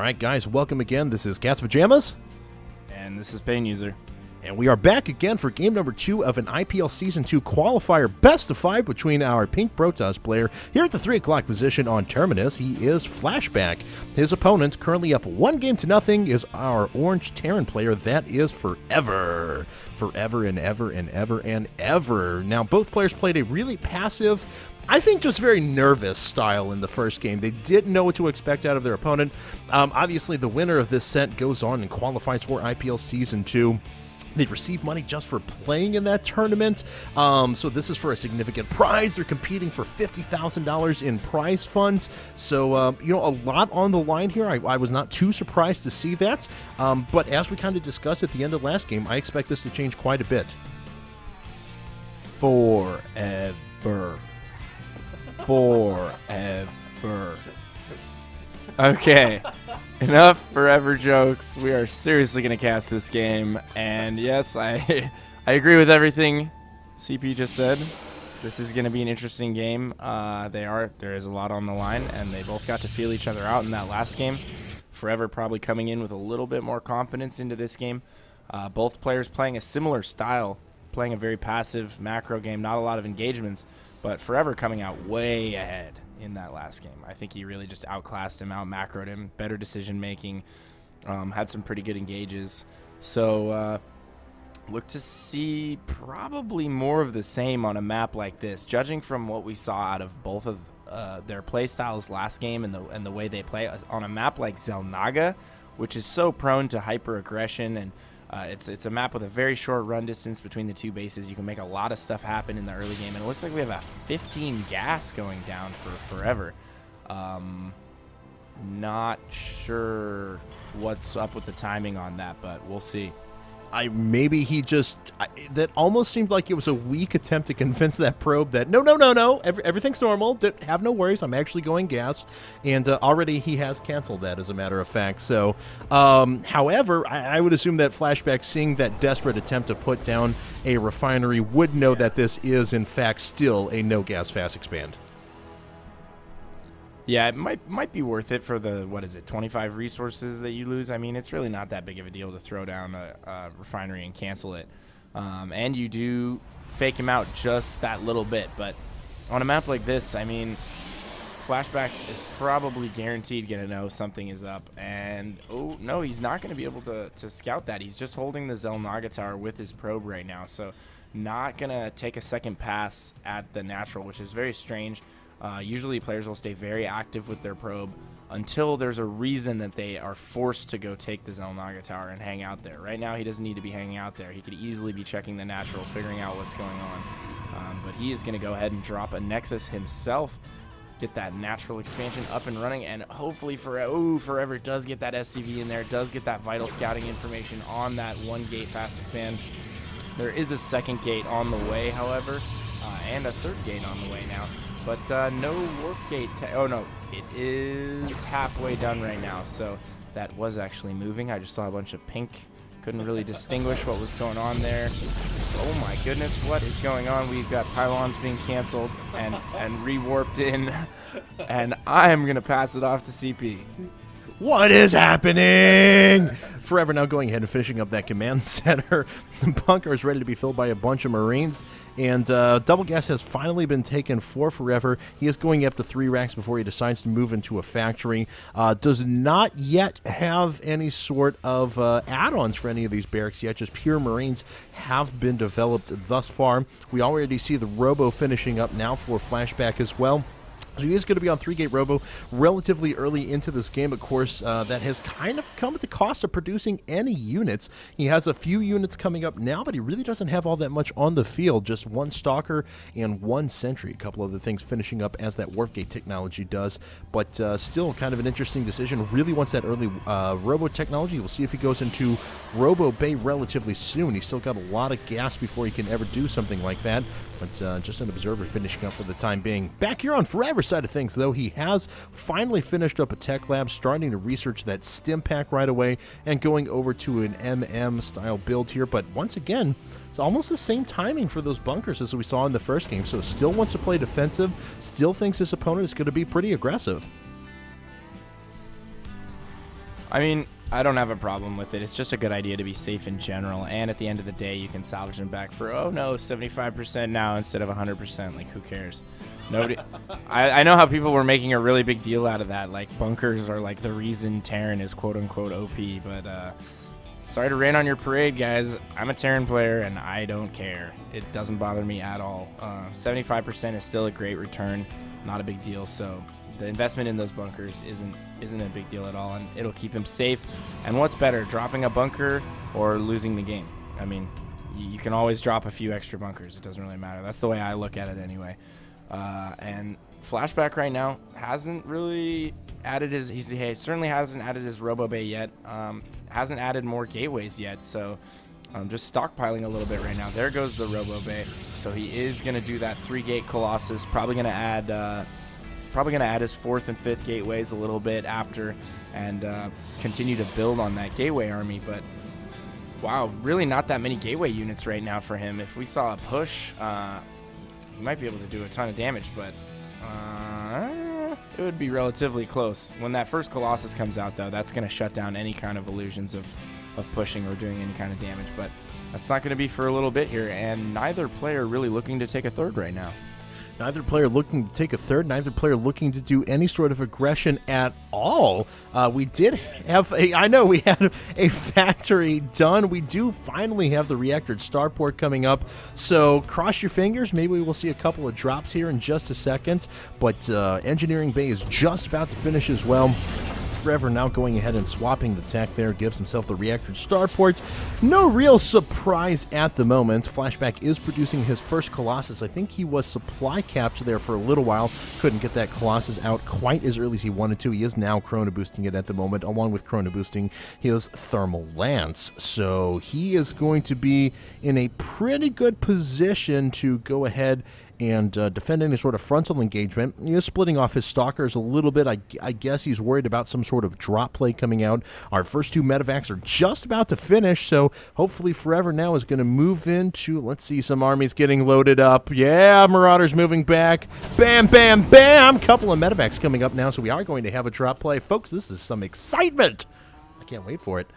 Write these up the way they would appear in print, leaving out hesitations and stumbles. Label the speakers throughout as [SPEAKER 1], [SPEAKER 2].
[SPEAKER 1] right, guys, welcome again. This is Cat's Pajamas.
[SPEAKER 2] And this is Pain User.
[SPEAKER 1] And we are back again for game number 2 of an IPL Season 2 qualifier best of 5 between our Pink Protoss player here at the 3 o'clock position on Terminus. He is Flashback. His opponent, currently up 1-0 is our Orange Terran player. That is Forever. Forever and ever and ever and ever. Now, both players played a really passive, I think just very nervous style in the first game. They didn't know what to expect out of their opponent. Obviously, the winner of this set goes on and qualifies for IPL Season 2. They'd receive money just for playing in that tournament. So this is for a significant prize. They're competing for $50,000 in prize funds. So, you know, a lot on the line here. I was not too surprised to see that. But as we kind of discussed at the end of last game, I expect this to change quite a bit.
[SPEAKER 2] Forever. Forever. Okay. Enough forever jokes. We are seriously going to cast this game. And yes, I agree with everything CP just said. This is going to be an interesting game. There is a lot on the line, and they both got to feel each other out in that last game. Forever probably coming in with a little bit more confidence into this game. Both players playing a similar style, playing a very passive macro game, not a lot of engagements, but Forever coming out way ahead in that last game. I think he really just outclassed him, out-macroed him, better decision-making, had some pretty good engages. So look to see probably more of the same on a map like this. Judging from what we saw out of both of their play styles last game and the way they play on a map like Xel'Naga, which is so prone to hyper-aggression, and it's a map with a very short run distance between the two bases. You can make a lot of stuff happen in the early game, and it looks like we have a 15 gas going down for Forever. Not sure what's up with the timing on that, but we'll see.
[SPEAKER 1] Maybe he just, that almost seemed like it was a weak attempt to convince that probe that, no, everything's normal, have no worries, I'm actually going gas, and already he has canceled that, as a matter of fact. So, however, I would assume that Flashback, seeing that desperate attempt to put down a refinery, would know that this is, in fact, still a no-gas fast expand.
[SPEAKER 2] Yeah, it might be worth it for the, 25 resources that you lose. I mean, it's really not that big of a deal to throw down a refinery and cancel it. And you do fake him out just that little bit. But on a map like this, I mean, Flashback is probably guaranteed going to know something is up. And, oh, no, he's not going to be able to scout that. He's just holding the Xel'Naga tower with his probe right now. So not going to take a second pass at the natural, which is very strange. Usually players will stay very active with their probe until there's a reason that they are forced to go take the Xel'Naga tower and hang out there. Right now he doesn't need to be hanging out there. He could easily be checking the natural, figuring out what's going on. But he is going to go ahead and drop a Nexus himself, get that natural expansion up and running, and hopefully Forever does get that SCV in there, does get that vital scouting information on that one gate fast expand. There is a second gate on the way, however, and a third gate on the way now. But no warp gate. Oh, no. It is halfway done right now. So that was actually moving. I just saw a bunch of pink. Couldn't really distinguish what was going on there. Oh, my goodness. What is going on? We've got pylons being canceled and re-warped in. And I am going to pass it off to CP.
[SPEAKER 1] What is happening? Forever now going ahead and finishing up that command center. The bunker is ready to be filled by a bunch of Marines, and double gas has finally been taken for Forever. He is going up to 3 racks before he decides to move into a factory. Does not yet have any sort of add-ons for any of these barracks yet. Just pure Marines have been developed thus far. We already see the Robo finishing up now for Flashback as well. So he is going to be on 3-gate Robo relatively early into this game, of course. That has kind of come at the cost of producing any units. He has a few units coming up now, but he really doesn't have all that much on the field. Just 1 Stalker and 1 Sentry. A couple other things finishing up as that Warp Gate technology does. But still kind of an interesting decision. Really wants that early Robo technology. We'll see if he goes into Robo Bay relatively soon. He's still got a lot of gas before he can ever do something like that. But just an observer finishing up for the time being. Back here on Forever side of things, though, he has finally finished up a tech lab, starting to research that stim pack right away, and going over to an MM-style build here. But once again, it's almost the same timing for those bunkers as we saw in the first game. So still wants to play defensive, still thinks his opponent is going to be pretty aggressive.
[SPEAKER 2] I mean, I don't have a problem with it. It's just a good idea to be safe in general. And at the end of the day, you can salvage them back for, oh no, 75% now instead of 100%. Like, who cares? Nobody. I know how people were making a really big deal out of that. Like, bunkers are like the reason Terran is quote unquote OP. But sorry to rain on your parade, guys. I'm a Terran player and I don't care. It doesn't bother me at all. 75% is still a great return. Not a big deal. So the investment in those bunkers isn't a big deal at all, and it'll keep him safe. And what's better, dropping a bunker or losing the game? I mean, you can always drop a few extra bunkers. It doesn't really matter. That's the way I look at it anyway. And Flashback right now hasn't really added his. He certainly hasn't added his Robo Bay yet. Hasn't added more gateways yet. So just stockpiling a little bit right now. There goes the Robo Bay. So he is going to do that 3-gate Colossus. Probably going to add his 4th and 5th gateways a little bit after, and continue to build on that gateway army. But wow, really not that many gateway units right now for him. If we saw a push, he might be able to do a ton of damage, but it would be relatively close. When that first Colossus comes out, though, that's going to shut down any kind of illusions of pushing or doing any kind of damage. But that's not going to be for a little bit here, and neither player really looking to take a third right now.
[SPEAKER 1] Neither player looking to take a third, neither player looking to do any sort of aggression at all. We did have we had a factory done. We do finally have the reactor starport coming up. So cross your fingers. Maybe we will see a couple of drops here in just a second. But engineering bay is just about to finish as well. Forever now going ahead and swapping the tech there, gives himself the reactor starport. No real surprise at the moment. Flashback is producing his first Colossus. I think he was supply capped there for a little while. Couldn't get that Colossus out quite as early as he wanted to. He is now chrono boosting it at the moment, along with chrono boosting his thermal lance. So he is going to be in a pretty good position to go ahead and defend any sort of frontal engagement. He is splitting off his stalkers a little bit. I guess he's worried about some sort of drop play coming out. Our first 2 medevacs are just about to finish, so hopefully Forever now is going to move into, let's see, some armies getting loaded up. Yeah, Marauders moving back. Bam, bam, bam! Couple of medevacs coming up now, so we are going to have a drop play. Folks, this is some excitement! I can't wait for it.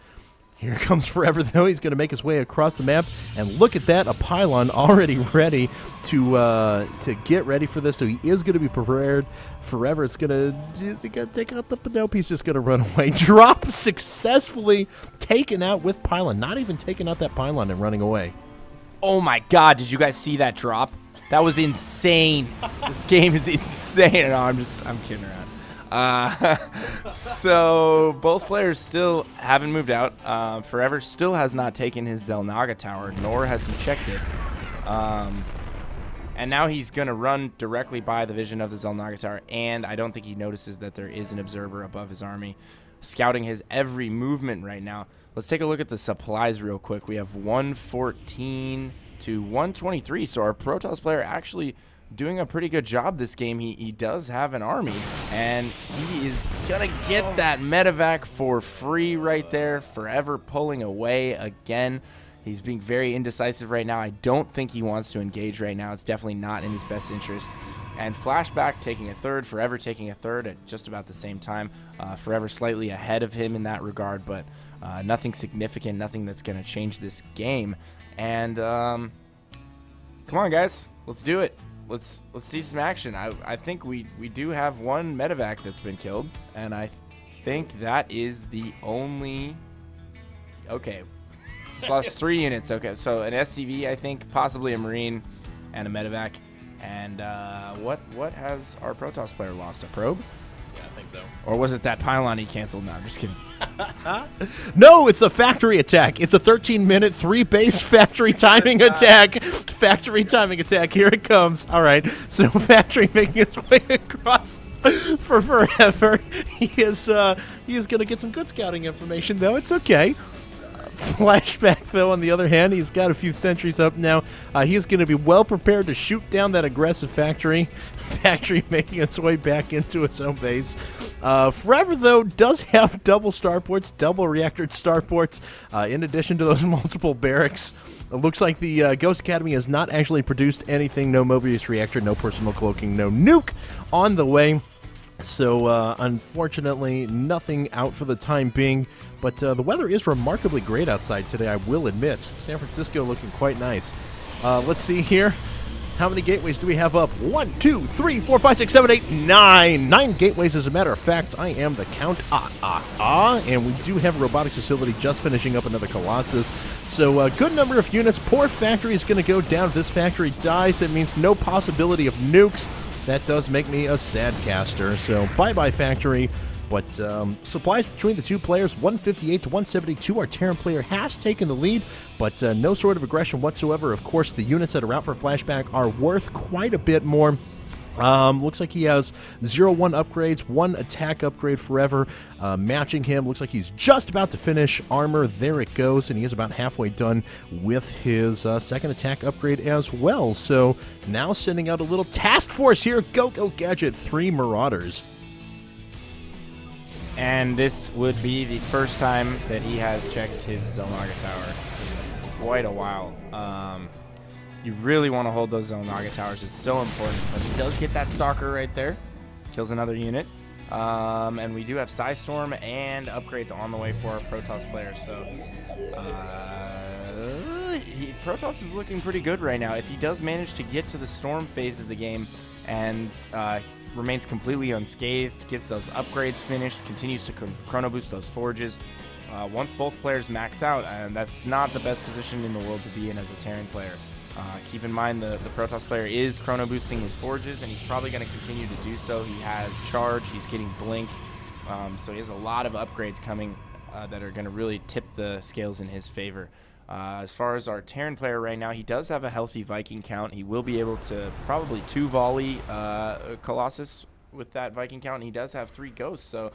[SPEAKER 1] Here comes Forever, though. He's going to make his way across the map, and look at that, a pylon already ready to get ready for this. So he is going to be prepared. Forever is going to take out the Nope, he's just going to run away. Drop successfully taken out with pylon. Not even taking out that pylon and running away.
[SPEAKER 2] Oh my God! Did you guys see that drop? That was insane. This game is insane. No, I'm kidding around. So both players still haven't moved out. Forever still has not taken his Xel'Naga tower, nor has he checked it. And now he's going to run directly by the vision of the Xel'Naga tower, and I don't think he notices that there is an observer above his army, scouting his every movement right now. Let's take a look at the supplies real quick. We have 114 to 123, so our Protoss player actually doing a pretty good job this game. He does have an army, and he is gonna get that medevac for free right there. Forever pulling away again. He's being very indecisive right now. I don't think he wants to engage right now. It's definitely not in his best interest. And Flashback taking a third, Forever taking a third at just about the same time. Forever slightly ahead of him in that regard, but nothing significant, nothing that's gonna change this game. And come on, guys, let's do it. Let's see some action. I think we do have one medevac that's been killed, and I think that is the only. Okay, lost 3 units. Okay, so an SCV, I think, possibly a Marine, and a medevac. And what has our Protoss player lost? A probe?
[SPEAKER 1] Yeah, I think so.
[SPEAKER 2] Or was it that pylon he canceled? No, I'm just kidding.
[SPEAKER 1] No, it's a factory attack. It's a 13-minute, 3-base factory timing attack. Factory timing attack. Here it comes. All right. So factory making its way across for Forever. He is going to get some good scouting information, though. It's okay. Flashback, though, on the other hand, he's got a few sentries up now. He's going to be well prepared to shoot down that aggressive factory. Factory making its way back into its own base. Forever, though, does have double starports, double reactor starports, in addition to those multiple barracks. It looks like the Ghost Academy has not actually produced anything. No Mobius reactor, no personal cloaking, no nuke on the way. So, unfortunately, nothing out for the time being, but the weather is remarkably great outside today, I will admit. San Francisco looking quite nice. Let's see here. How many gateways do we have up? 1, 2, 3, 4, 5, 6, 7, 8, 9. 9 gateways, as a matter of fact. I am the count. And we do have a robotics facility just finishing up another Colossus. So a good number of units. Poor factory is going to go down. If this factory dies, it means no possibility of nukes. That does make me a sad caster. So bye-bye factory. But supplies between the two players, 158 to 172. Our Terran player has taken the lead, but no sort of aggression whatsoever. Of course, the units that are out for Flashback are worth quite a bit more. Looks like he has 0-1 upgrades, 1 attack upgrade forever. Matching him, looks like he's just about to finish armor. There it goes, and he is about halfway done with his second attack upgrade as well. So now sending out a little task force here. Go Gadget 3 Marauders.
[SPEAKER 2] And this would be the first time that he has checked his Xel'Naga Tower in quite a while. You really want to hold those Xel'Naga Towers. It's so important. But he does get that Stalker right there. Kills another unit. And we do have Psystorm and upgrades on the way for our Protoss player. So Protoss is looking pretty good right now. If he does manage to get to the Storm phase of the game and remains completely unscathed, gets those upgrades finished, continues to chrono boost those forges. Once both players max out, and that's not the best position in the world to be in as a Terran player. Keep in mind the Protoss player is chrono boosting his forges, and he's probably going to continue to do so. He has charge, he's getting blink, so he has a lot of upgrades coming that are going to really tip the scales in his favor. As far as our Terran player right now, he does have a healthy Viking count. He will be able to probably 2 volley Colossus with that Viking count, and he does have 3 ghosts. So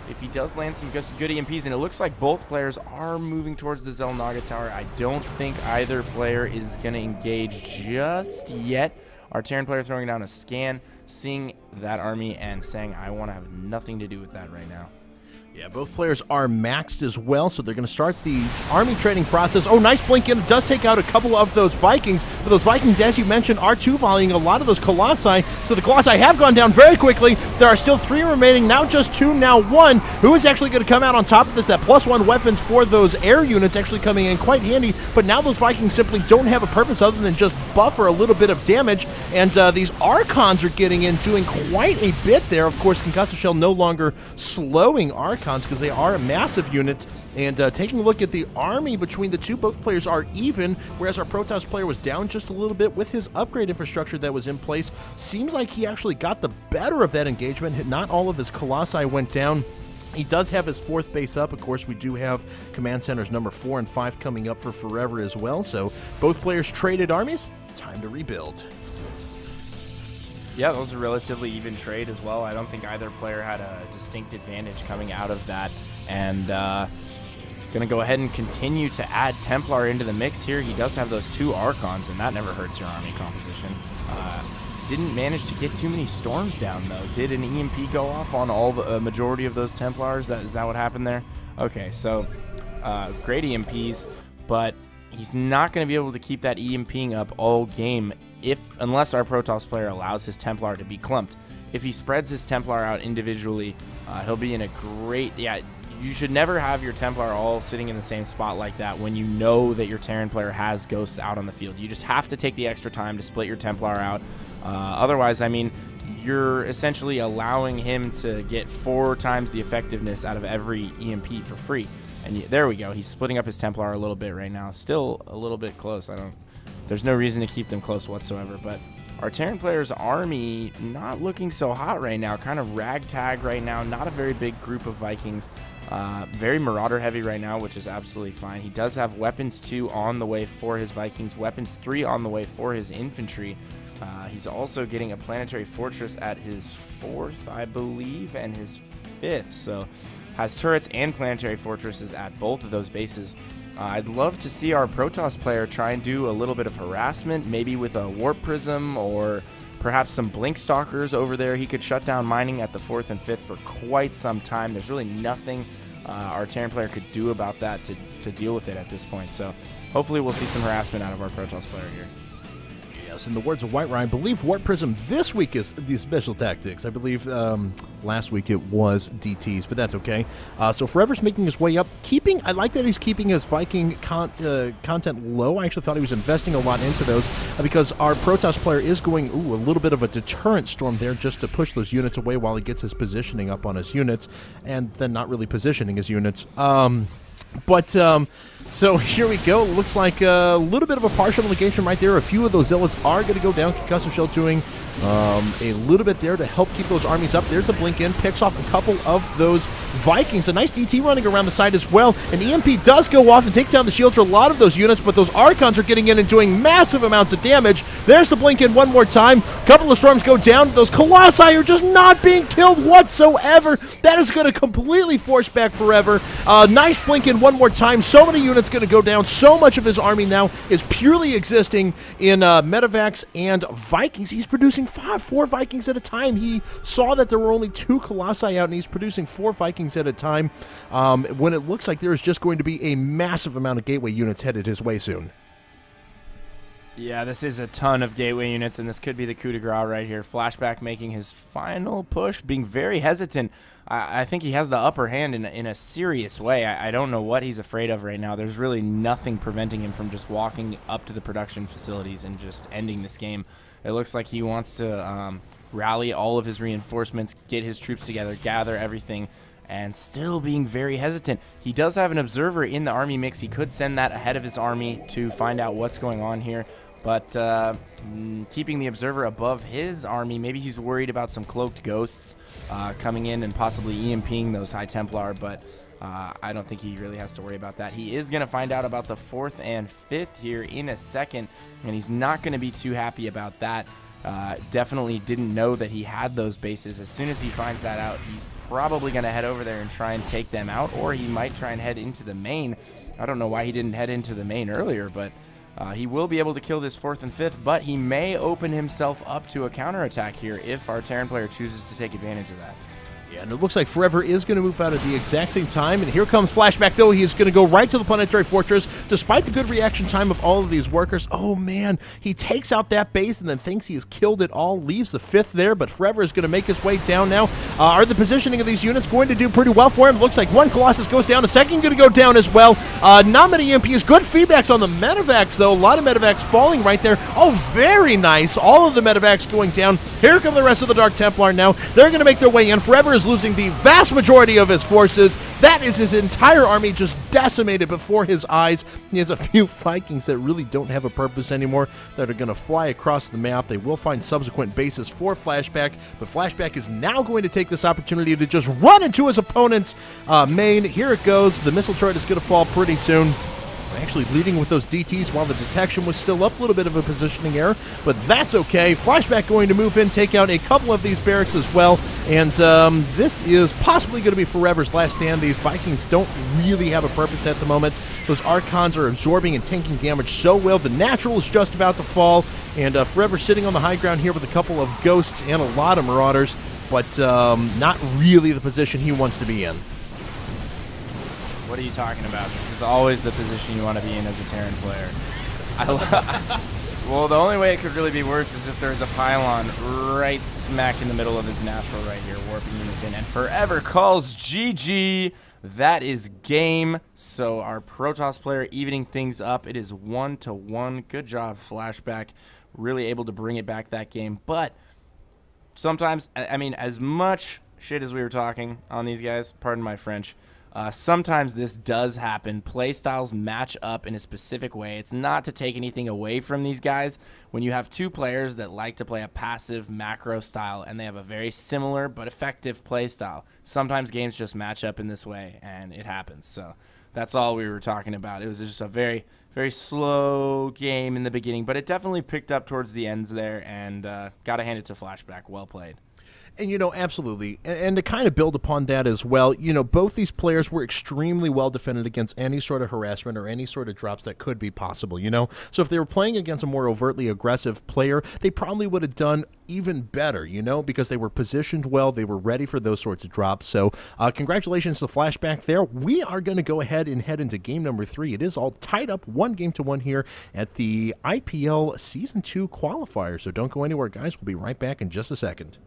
[SPEAKER 2] if he does land some good EMPs, and it looks like both players are moving towards the Xel'Naga Tower, I don't think either player is going to engage just yet. Our Terran player throwing down a scan, seeing that army, and saying, I want to have nothing to do with that right now.
[SPEAKER 1] Yeah, both players are maxed as well, so they're going to start the army trading process. Oh, nice blink in. It does take out a couple of those Vikings, but those Vikings, as you mentioned, are 2-volleying a lot of those Colossi, so the Colossi have gone down very quickly. There are still 3 remaining, now just 2, now 1. Who is actually going to come out on top of this? That +1 weapons for those air units actually coming in quite handy, but now those Vikings simply don't have a purpose other than just buffer a little bit of damage, and these Archons are getting in, doing quite a bit there. Of course, Concussive Shell no longer slowing Archons, because they are a massive unit. And taking a look at the army between the two, both players are even, whereas our Protoss player was down just a little bit with his upgrade infrastructure that was in place. Seems like he actually got the better of that engagement. Not all of his Colossi went down. He does have his 4th base up. Of course, we do have command centers number 4 and 5 coming up for forever as well. So both players traded armies. Time to rebuild.
[SPEAKER 2] Yeah, that was a relatively even trade as well. I don't think either player had a distinct advantage coming out of that. And going to go ahead and continue to add Templar into the mix here. He does have those 2 Archons, and that never hurts your army composition. Didn't manage to get too many Storms down, though. Did an EMP go off on all the majority of those Templars? Is that what happened there? Okay, so great EMPs, but he's not going to be able to keep that EMPing up all game unless our Protoss player allows his Templar to be clumped. If he spreads his Templar out individually, he'll be in a great... Yeah, you should never have your Templar all sitting in the same spot like that when you know that your Terran player has ghosts out on the field. You just have to take the extra time to split your Templar out. Otherwise, I mean, you're essentially allowing him to get 4 times the effectiveness out of every EMP for free. And there we go. He's splitting up his Templar a little bit right now. Still a little bit close. There's no reason to keep them close whatsoever, but our Terran player's army not looking so hot right now. Kind of ragtag right now. Not a very big group of Vikings. Very Marauder heavy right now, which is absolutely fine. He does have weapons 2 on the way for his Vikings. Weapons 3 on the way for his infantry. He's also getting a planetary fortress at his 4th, I believe, and his 5th. So has turrets and planetary fortresses at both of those bases. I'd love to see our Protoss player try and do a little bit of harassment, maybe with a Warp Prism or perhaps some Blink Stalkers over there. He could shut down mining at the 4th and 5th for quite some time. There's really nothing our Terran player could do about that to deal with it at this point. So hopefully we'll see some harassment out of our Protoss player here.
[SPEAKER 1] Yeah, Yes, in the words of White Ryan, I believe Warp Prism this week is the special tactics. I believe last week it was DTs, but that's okay. So Forever's making his way up. I like that he's keeping his Viking content low. I actually thought he was investing a lot into those because our Protoss player is going, a little bit of a deterrent storm there just to push those units away while he gets his positioning up on his units, and then not really positioning his units. So here we go. Looks like a little bit of a partial negation right there. A few of those zealots are going to go down. Concussive Shell doing a little bit there to help keep those armies up. There's a blink in. Picks off a couple of those Vikings. A nice DT running around the side as well. An EMP does go off and takes down the shields for a lot of those units, but those Archons are getting in and doing massive amounts of damage. There's the blink in one more time. A couple of storms go down. Those Colossi are just not being killed whatsoever. That is going to completely force back Forever. Nice blink in one more time. So many units going to go down. So much of his army now is purely existing in Medivacs and Vikings. He's producing 4 Vikings at a time. He saw that there were only 2 Colossi out, and he's producing 4 Vikings at a time when it looks like there is just going to be a massive amount of Gateway units headed his way soon.
[SPEAKER 2] Yeah, this is a ton of Gateway units, and this could be the coup de grace right here. Flashback making his final push, being very hesitant. I think he has the upper hand in a serious way. I don't know what he's afraid of right now. There's really nothing preventing him from just walking up to the production facilities and just ending this game. It looks like he wants to rally all of his reinforcements, get his troops together, gather everything, and still being very hesitant. He does have an observer in the army mix. He could send that ahead of his army to find out what's going on here. But keeping the observer above his army, maybe he's worried about some cloaked ghosts coming in and possibly EMPing those High Templar, but I don't think he really has to worry about that. He is going to find out about the 4th and 5th here in a second, and he's not going to be too happy about that. Definitely didn't know that he had those bases. As soon as he finds that out, he's probably going to head over there and try and take them out, or he might try and head into the main. I don't know why he didn't head into the main earlier, but he will be able to kill this 4th and 5th, but he may open himself up to a counterattack here if our Terran player chooses to take advantage of that.
[SPEAKER 1] Yeah, and it looks like Forever is going to move out at the exact same time. And here comes Flashback, though. He is going to go right to the Planetary Fortress. Despite the good reaction time of all of these workers, oh, man, he takes out that base and then thinks he has killed it all. Leaves the 5th there, but Forever is going to make his way down now. Are the positioning of these units going to do pretty well for him? Looks like one Colossus goes down. A second going to go down as well. Not many EMPs. Good feedbacks on the Medivacs, though. A lot of Medivacs falling right there. Oh, very nice. All of the Medivacs going down. Here come the rest of the Dark Templar now. They're going to make their way in. Forever is losing the vast majority of his forces. That is his entire army just decimated before his eyes. He has a few Vikings that really don't have a purpose anymore that are going to fly across the map. They will find subsequent bases for Flashback, but Flashback is now going to take this opportunity to just run into his opponent's main. Here it goes. The missile turret is going to fall pretty soon. Actually leading with those DTs while the detection was still up. A little bit of a positioning error, but that's okay. Flashback going to move in, take out a couple of these barracks as well, and this is possibly going to be Forever's last stand. These Vikings don't really have a purpose at the moment. Those Archons are absorbing and tanking damage so well. The Natural is just about to fall, and Forever sitting on the high ground here with a couple of Ghosts and a lot of Marauders, but not really the position he wants to be in.
[SPEAKER 2] What are you talking about? This is always the position you want to be in as a Terran player. Well, the only way it could really be worse is if there's a pylon right smack in the middle of his Natural right here, warping units in. And Forever calls GG. That is game. So our Protoss player evening things up. It is 1-1. Good job, Flashback. Really able to bring it back that game. But sometimes, I mean, as much shit as we were talking on these guys, pardon my French, sometimes this does happen. Play styles match up in a specific way. It's not to take anything away from these guys. When you have 2 players that like to play a passive macro style and they have a very similar but effective play style, sometimes games just match up in this way, and it happens. So that's all we were talking about. It was just a very, very slow game in the beginning, but it definitely picked up towards the ends there, and got to hand it to Flashback. Well played.
[SPEAKER 1] And, absolutely. And to kind of build upon that as well, both these players were extremely well defended against any sort of harassment or any sort of drops that could be possible, So if they were playing against a more overtly aggressive player, they probably would have done even better, because they were positioned well. They were ready for those sorts of drops. So congratulations to Flashback there. We are going to go ahead and head into game number 3. It is all tied up 1-1 here at the IPL Season 2 qualifier. So don't go anywhere, guys. We'll be right back in just a second.